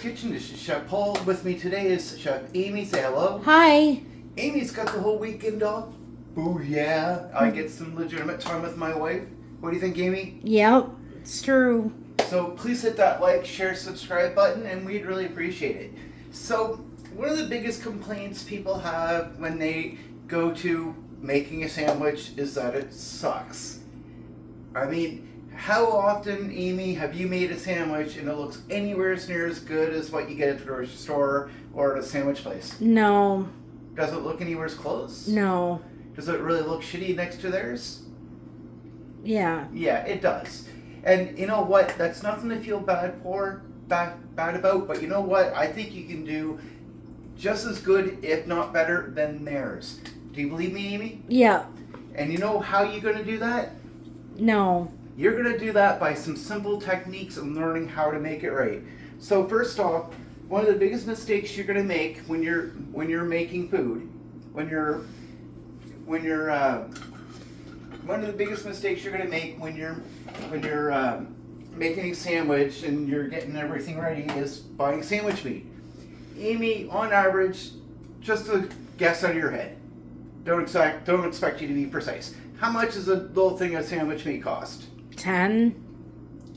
Kitchen. This is Chef Paul. With me today is Chef Amy. Say hello. Hi. Amy's got the whole weekend off. Boo yeah. I get some legitimate time with my wife. What do you think, Amy? Yep, it's true. So please hit that like, share, subscribe button, and we'd really appreciate it. So one of the biggest complaints people have when they go to making a sandwich is that it sucks. I mean, how often, Amy, have you made a sandwich and it looks anywhere near as good as what you get at the grocery store or at a sandwich place? No. Does it look anywhere as close? No. Does it really look shitty next to theirs? Yeah. Yeah, it does. And you know what? That's nothing to feel bad about, but you know what? I think you can do just as good, if not better, than theirs. Do you believe me, Amy? Yeah. And you know how you're going to do that? No. You're going to do that by some simple techniques and learning how to make it right. So first off, one of the biggest mistakes you're going to make when you're making food, one of the biggest mistakes you're going to make when you're making a sandwich and you're getting everything ready is buying sandwich meat. Amy, on average, just a guess out of your head. Don't expect you to be precise. How much does a little thing of sandwich meat cost? 10.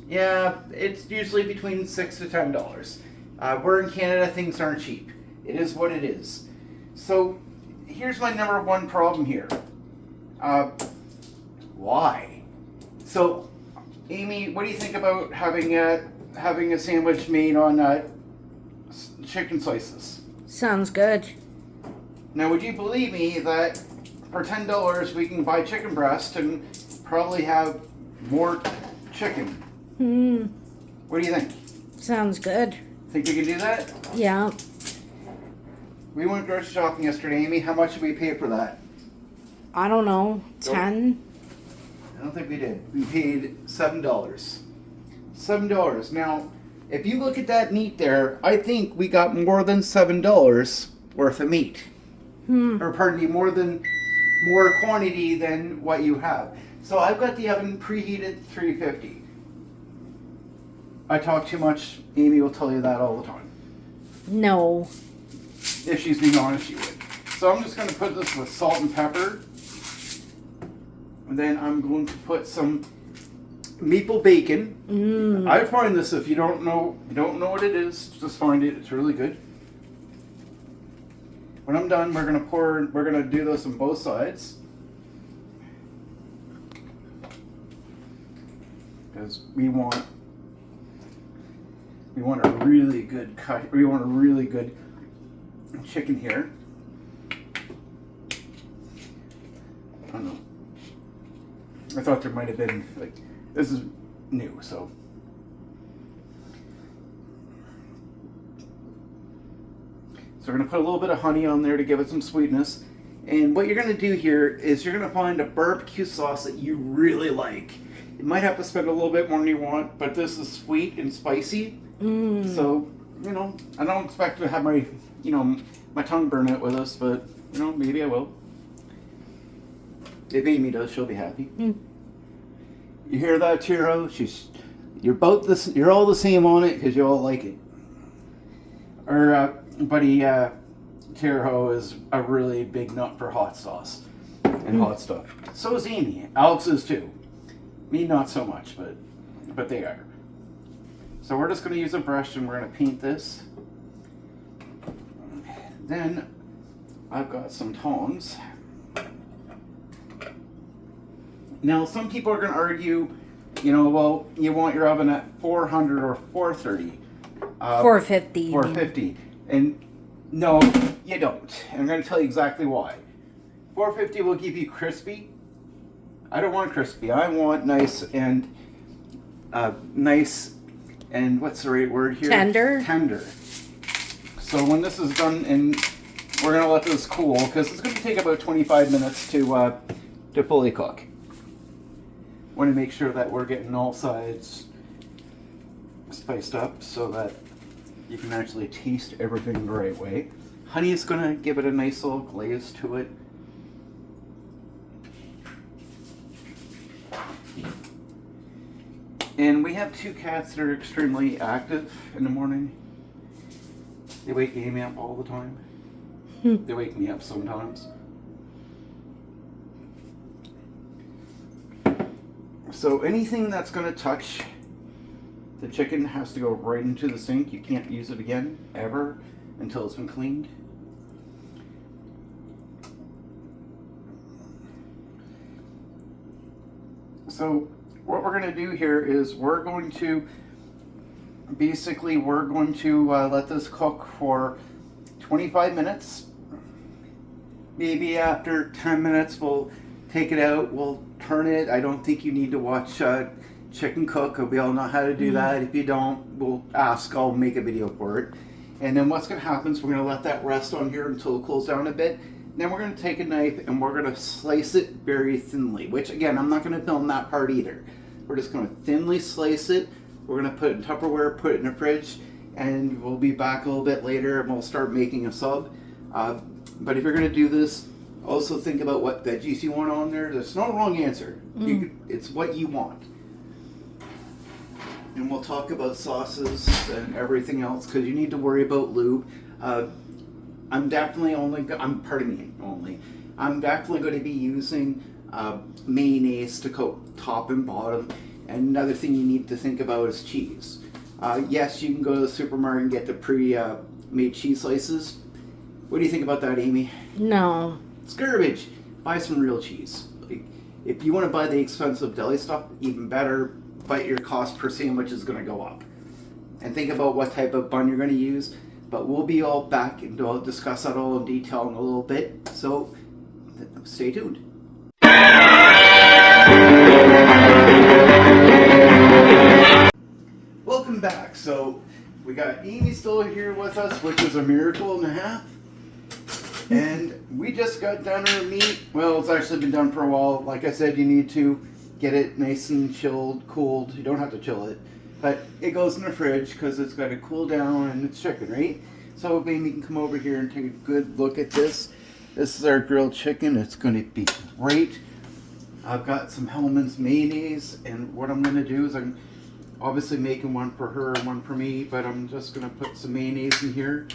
Yeah, it's usually between $6 to $10. We're in Canada, things aren't cheap. It is what it is. So here's my number one problem here. Why? So, Amy, what do you think about having a sandwich made on chicken slices? Sounds good. Now, would you believe me that for $10 we can buy chicken breast and probably have more chicken? What do you think? Sounds good. Think we can do that? Yeah. We went grocery shopping yesterday, Amy. How much did we pay for that? I don't know. 10? I don't think we did. We paid $7. $7. Now, if you look at that meat there, I think we got more than $7 worth of meat. Or pardon me, more quantity than what you have. So I've got the oven preheated 350. I talk too much. Amy will tell you that all the time. No. If she's being honest, she would. So I'm just going to put this with salt and pepper. And then I'm going to put some maple bacon. I find this, if you don't know what it is, just find it. It's really good. When I'm done, we're gonna do this on both sides. Because we want a really good cut. We want a really good chicken here. I don't know. I thought there might have been, this is new, so. So we're going to put a little bit of honey on there to give it some sweetness. And what you're going to do here is you're going to find a barbecue sauce that you really like. You might have to spend a little bit more than you want, but this is sweet and spicy. So, I don't expect to have my tongue burn out with this, but, maybe I will. If Amy does, she'll be happy. You hear that, Tiro? You're all the same on it because you all like it. Our buddy Tiro is a really big nut for hot sauce and hot stuff. So is Amy. Alex is too. Me, not so much, but they are. So we're just going to use a brush and we're going to paint this. Then I've got some tongs. Now, some people are going to argue, well, you want your oven at 400 or 430. 450. 450. And no, you don't. And I'm going to tell you exactly why. 450 will give you crispy. I don't want crispy. I want nice and what's the right word here? Tender. Tender. So when this is done, and we're going to let this cool, because it's going to take about 25 minutes to fully cook. Want to make sure that we're getting all sides spiced up so that you can actually taste everything the right way. Honey is going to give it a nice little glaze to it. And we have two cats that are extremely active in the morning. They wake Amy up all the time. They wake me up sometimes. So anything that's going to touch the chicken has to go right into the sink. You can't use it again, ever, until it's been cleaned. So what we're going to do here is we're going to let this cook for 25 minutes. Maybe after 10 minutes we'll take it out, we'll turn it. I don't think you need to watch chicken cook. We all know how to do that. If you don't, we'll ask. I'll make a video for it. And then what's going to happen is we're going to let that rest on here until it cools down a bit. Then we're going to take a knife and we're going to slice it very thinly, which again, I'm not going to film that part either. We're just going to thinly slice it. We're going to put it in Tupperware, put it in the fridge, and we'll be back a little bit later and we'll start making a sub. But if you're going to do this, also think about what veggies you want on there. There's no wrong answer. It's what you want. And we'll talk about sauces and everything else because you need to worry about lube. I'm definitely I'm definitely going to be using mayonnaise to coat top and bottom. And another thing you need to think about is cheese. Yes, you can go to the supermarket and get the pre-made cheese slices. What do you think about that, Amy? No. It's garbage. Buy some real cheese. Like, if you want to buy the expensive deli stuff, even better, but your cost per sandwich is going to go up. And think about what type of bun you're going to use. But we'll be all back and I'll discuss that all in detail in a little bit. So stay tuned. Welcome back. So we got Amy still here with us, which is a miracle and a half. And we just got done our meat. Well, it's actually been done for a while. Like I said, you need to get it nice and chilled, cooled. You don't have to chill it. But it goes in the fridge because it's got to cool down and it's chicken, right? So Amy can come over here and take a good look at this. This is our grilled chicken. It's going to be great. I've got some Hellmann's mayonnaise, and what I'm going to do is I'm obviously making one for her and one for me, but I'm just going to put some mayonnaise in here.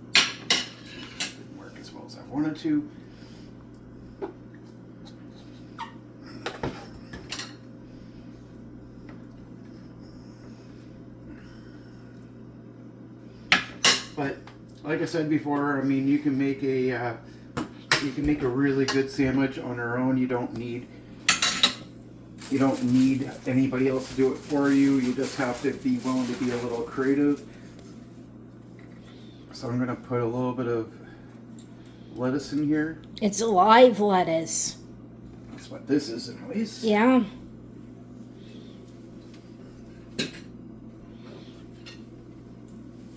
Didn't work as well as I wanted to. But like I said before, I mean, you can make a really good sandwich on your own. You don't need anybody else to do it for you. You just have to be willing to be a little creative. So I'm gonna put a little bit of lettuce in here. It's live lettuce. That's what this is, anyways. Yeah.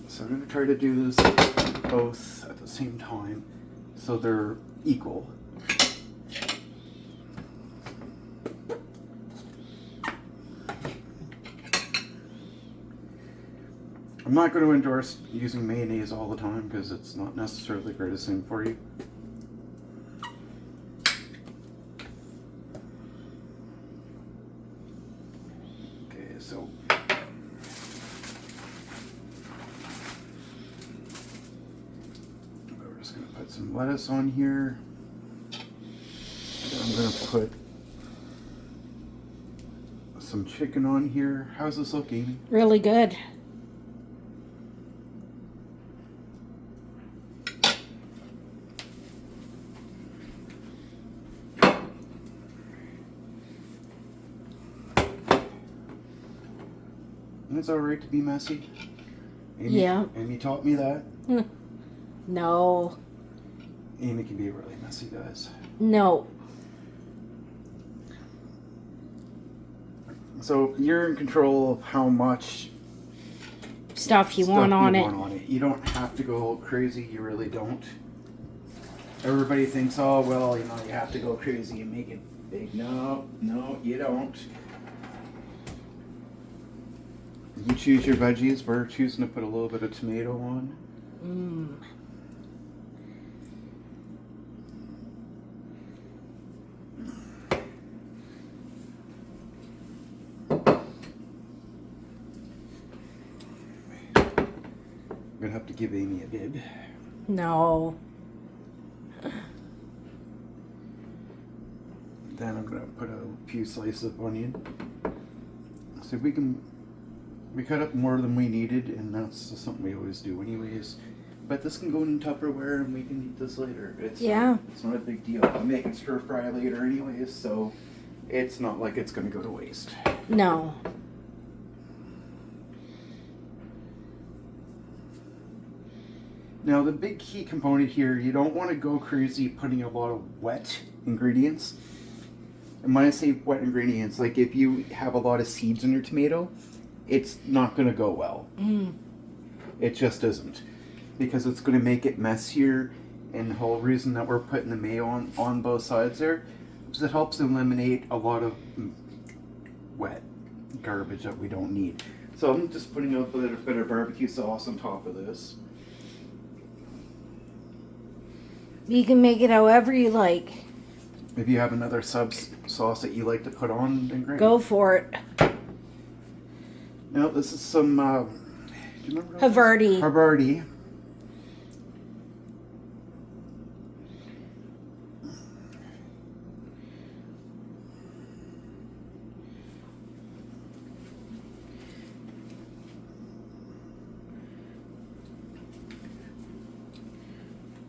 So I'm going to try to do this both at the same time so they're equal. I'm not going to endorse using mayonnaise all the time because it's not necessarily the greatest thing for you. Okay, so put some lettuce on here. I'm going to put some chicken on here. How's this look, Amy? Really good. And it's alright to be messy. Amy, Yeah. Amy taught me that. No. Amy can be really messy, guys. No. So you're in control of how much Stuff you want on it. You don't have to go crazy. You really don't. Everybody thinks, oh, well, you have to go crazy and make it big. No, you don't. You choose your veggies. We're choosing to put a little bit of tomato on. gonna have to give Amy a bib. No. Then I'm gonna put a few slices of onion. So we cut up more than we needed, and that's just something we always do anyways. But this can go in Tupperware and we can eat this later. It's not a big deal. I'm making stir fry later anyways, so it's not like it's gonna go to waste. No. Now the big key component here, you don't want to go crazy putting a lot of wet ingredients. And when I say wet ingredients, like if you have a lot of seeds in your tomato, it's not going to go well. It just isn't. Because it's going to make it messier, and the whole reason that we're putting the mayo on both sides there is it helps eliminate a lot of wet garbage that we don't need. So I'm just putting a bit of barbecue sauce on top of this. You can make it however you like. If you have another sauce that you like to put on, then great. Go for it. Now this is some, do you remember? Havarti. Havarti.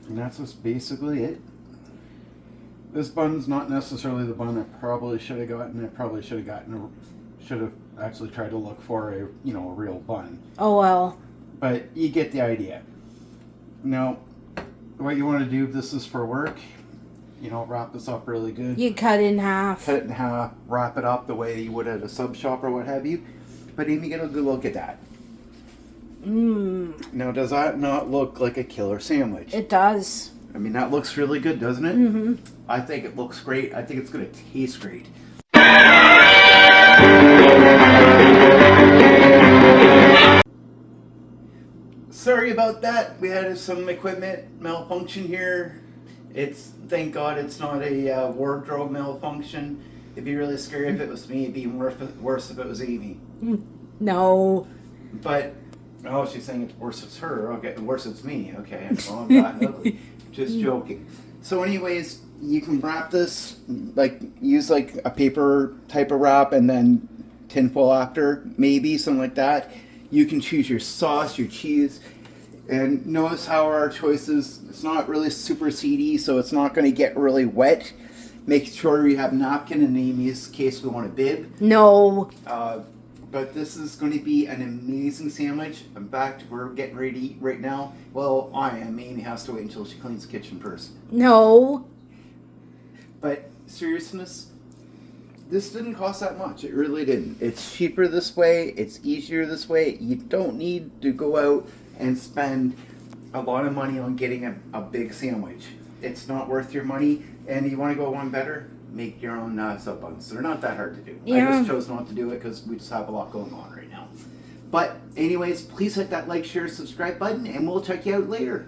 And that's just basically it. This bun's not necessarily the bun I probably should have gotten. I probably should have actually tried to look for a real bun. Oh well. But you get the idea. Now, what you want to do if this is for work, wrap this up really good. You cut it in half. Cut it in half, wrap it up the way you would at a sub shop or what have you. But Amy, get a good look at that. Now, does that not look like a killer sandwich? It does. I mean, that looks really good, doesn't it? Mm-hmm. I think it looks great. I think it's going to taste great. Sorry about that. We had some equipment malfunction here. Thank God it's not a wardrobe malfunction. It'd be really scary if it was me. It'd be worse if it was Amy. No. But, she's saying it's worse if it's her. Okay, worse if it's me. Okay, well, I'm not ugly. Just joking. So anyways, you can wrap this, use a paper type of wrap and then tinfoil after, maybe, something like that. You can choose your sauce, your cheese, and notice how our choices, it's not really super seedy, so it's not going to get really wet. Make sure you have a napkin, in Amy's case we want a bib. No. But this is going to be an amazing sandwich. In fact, we're getting ready to eat right now. Well, I am. Amy has to wait until she cleans the kitchen first. No. But seriousness, this didn't cost that much. It really didn't. It's cheaper this way. It's easier this way. You don't need to go out and spend a lot of money on getting a big sandwich. It's not worth your money. And you want to go one better? Make your own sub buns. They're not that hard to do. Yeah. I just chose not to do it because we just have a lot going on right now. But anyways, please hit that like, share, subscribe button, and we'll check you out later.